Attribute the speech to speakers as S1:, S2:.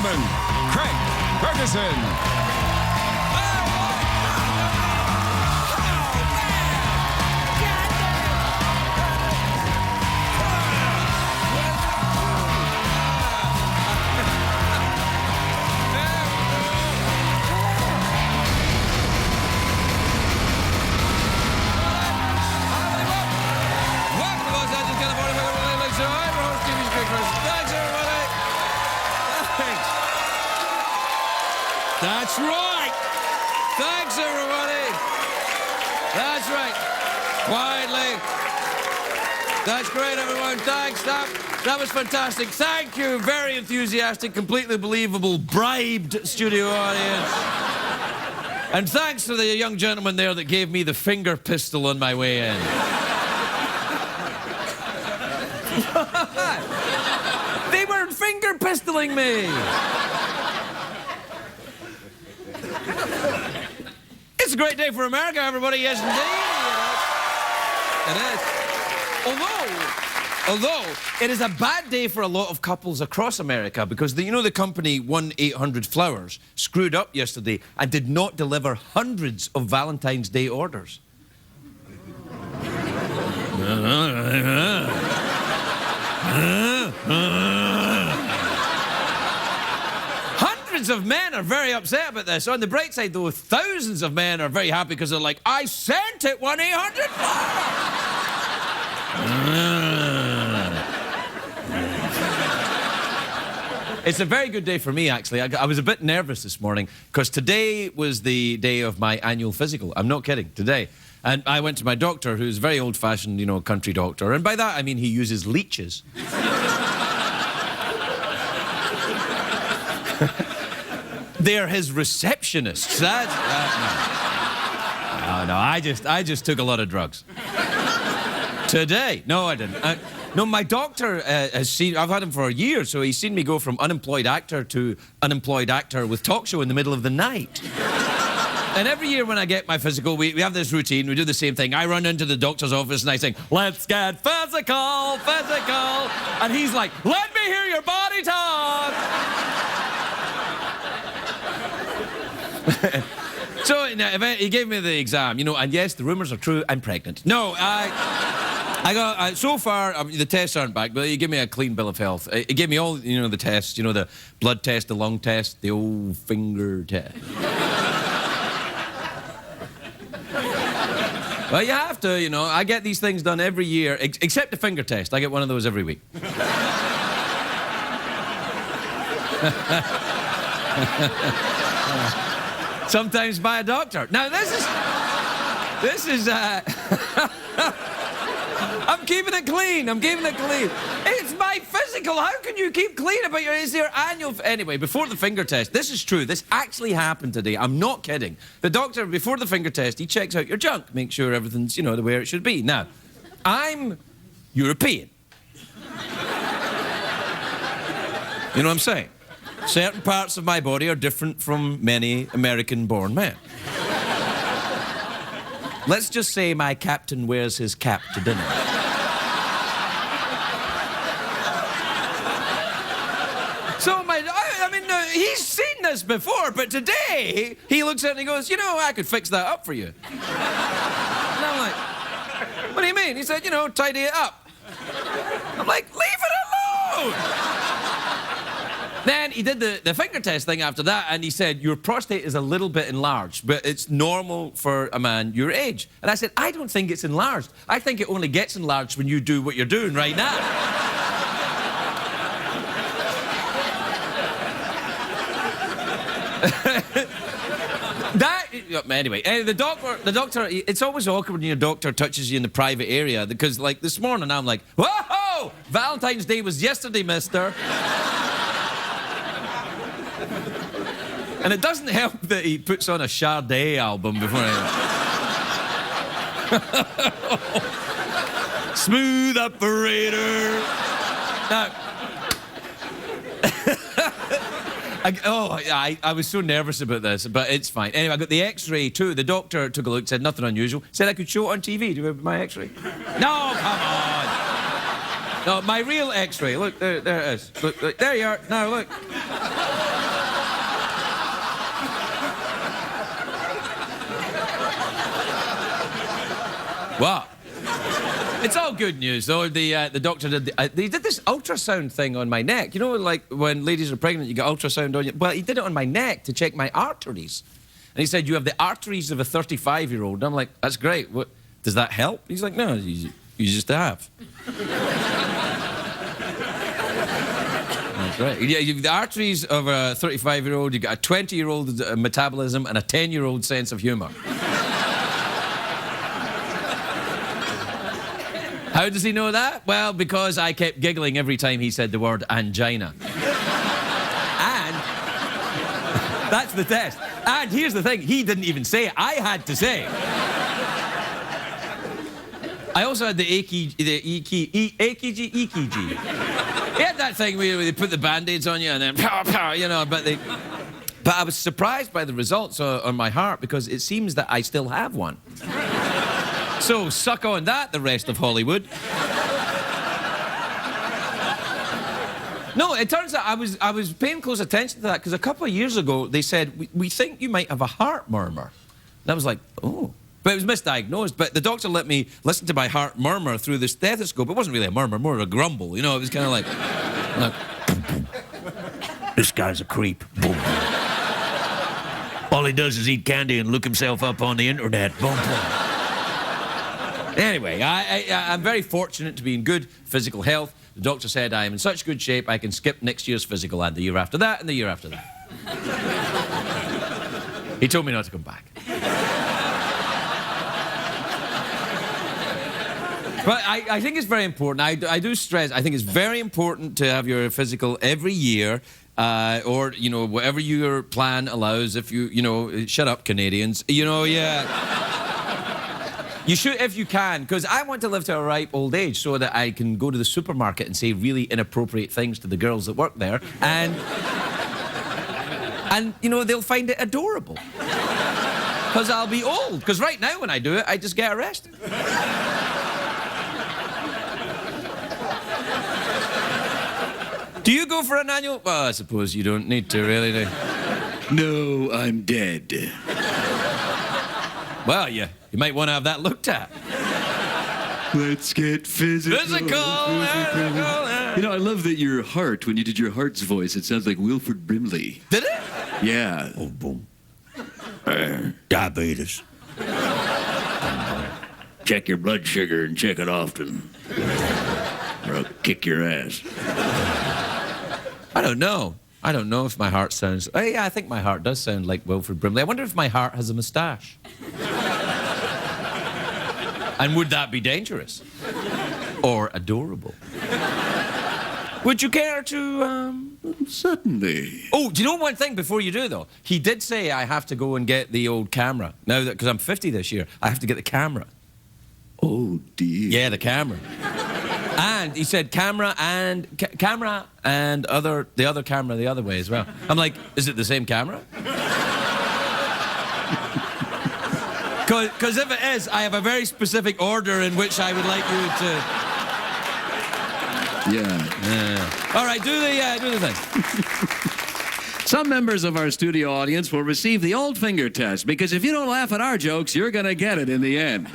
S1: gentlemen, Craig Ferguson. That's right. Thanks, everybody. That's right. Quietly. That's great, everyone. Thanks. That was fantastic. Thank you. Very enthusiastic, completely believable, bribed studio audience. And thanks to the young gentleman there that gave me the finger pistol on my way in. They were finger pistoling me. It's a great day for America, everybody. Yes, indeed. It is. Although it is a bad day for a lot of couples across America because the company 1-800-Flowers screwed up yesterday and did not deliver hundreds of Valentine's Day orders. Hundreds of men are very upset about this. On the bright side, though, thousands of men are very happy because they're like, I sent it 1-800-Flowers. It's a very good day for me, actually. I was a bit nervous this morning because today was the day of my annual physical. I'm not kidding, today. And I went to my doctor, who's a very old-fashioned, country doctor. And by that, I mean he uses leeches. They're his receptionists. No, I just took a lot of drugs. Today. No, I didn't. No, my doctor has seen... I've had him for a year, so he's seen me go from unemployed actor to unemployed actor with talk show in the middle of the night. And every year when I get my physical, we have this routine. We do the same thing. I run into the doctor's office and I sing, let's get physical, physical. And he's like, let me hear your body talk. So he gave me the exam, and yes, the rumors are true, I'm pregnant. No, so far, the tests aren't back, but he gave me a clean bill of health. He gave me all, the tests, the blood test, the lung test, the old finger test. Well, you have to, I get these things done every year, except the finger test. I get one of those every week. Sometimes by a doctor. Now, this is, I'm keeping it clean. I'm keeping it clean. It's my physical. How can you keep clean about it's your annual... Anyway, before the finger test, this is true. This actually happened today. I'm not kidding. The doctor, before the finger test, he checks out your junk, makes sure everything's, the way it should be. Now, I'm European. You know what I'm saying? Certain parts of my body are different from many American-born men. Let's just say my captain wears his cap to dinner. So he's seen this before, but today he looks at it and he goes, I could fix that up for you. And I'm like, what do you mean? He said, tidy it up. I'm like, leave it alone! Then he did the finger test thing after that, and he said, your prostate is a little bit enlarged, but it's normal for a man your age. And I said, I don't think it's enlarged. I think it only gets enlarged when you do what you're doing right now. Anyway, the doctor, it's always awkward when your doctor touches you in the private area, because, like, this morning, I'm like, whoa! Valentine's Day was yesterday, mister. And it doesn't help that he puts on a Sade album before Smooth operator. Now, I was so nervous about this, but it's fine. Anyway, I got the X-ray too. The doctor took a look, said nothing unusual. Said I could show it on TV. Do you have my X-ray? No, come on. No, my real X-ray. Look, there it is. Look, there you are. Now, look. What? It's all good news, though. The doctor did... they did this ultrasound thing on my neck. You know, like, when ladies are pregnant, you get ultrasound on you. Well, he did it on my neck to check my arteries. And he said, you have the arteries of a 35-year-old. And I'm like, that's great. What, does that help? He's like, no, you just have. That's right. Yeah, you've the arteries of a 35-year-old, you've got a 20-year-old metabolism and a 10-year-old sense of humour. How does he know that? Well, because I kept giggling every time he said the word angina. And that's the test. And here's the thing, he didn't even say it. I had to say it. I also had the EKG. He had that thing where they put the Band-Aids on you and then pow, pow, you know, but I was surprised by the results on my heart because it seems that I still have one. So suck on that, the rest of Hollywood. No, it turns out I was paying close attention to that because a couple of years ago they said, we think you might have a heart murmur. And I was like, oh. But it was misdiagnosed. But the doctor let me listen to my heart murmur through the stethoscope. It wasn't really a murmur, more of a grumble. You know, it was kind of like this guy's a creep. Boom. All he does is eat candy and look himself up on the internet. Boom, boom. Anyway, I'm very fortunate to be in good physical health. The doctor said I am in such good shape I can skip next year's physical and the year after that and the year after that. He told me not to come back. But I think it's very important. I do stress, I think it's very important to have your physical every year, or, you know, whatever your plan allows. If you know, shut up, Canadians. You know, yeah. You should, if you can, because I want to live to a ripe old age so that I can go to the supermarket and say really inappropriate things to the girls that work there, and you know, they'll find it adorable. Because I'll be old. Because right now when I do it, I just get arrested. Do you go for an annual? Well, I suppose you don't need to, really, do you?
S2: No, I'm dead.
S1: Well, you might want to have that looked at.
S2: Let's get physical.
S1: Physical.
S2: You know, I love that your heart, when you did your heart's voice, it sounds like Wilford Brimley.
S1: Did it?
S2: Yeah.
S1: Oh, boom. Diabetes.
S2: Check your blood sugar and check it often. Or I'll kick your ass.
S1: I don't know. I don't know if my heart sounds... Oh, yeah, I think my heart does sound like Wilford Brimley. I wonder if my heart has a moustache. And would that be dangerous? Or adorable? Would you care to,
S2: Certainly.
S1: Oh, do you know one thing before you do, though? He did say I have to go and get the old camera. Now, because I'm 50 this year, I have to get the camera.
S2: Oh, dear.
S1: Yeah, the camera. And he said camera and the other camera the other way as well. I'm like, is it the same camera? Because if it is, I have a very specific order in which I would like you to...
S2: Yeah.
S1: All right, do the thing.
S2: Some members of our studio audience will receive the old finger test, because if you don't laugh at our jokes, you're going to get it in the end.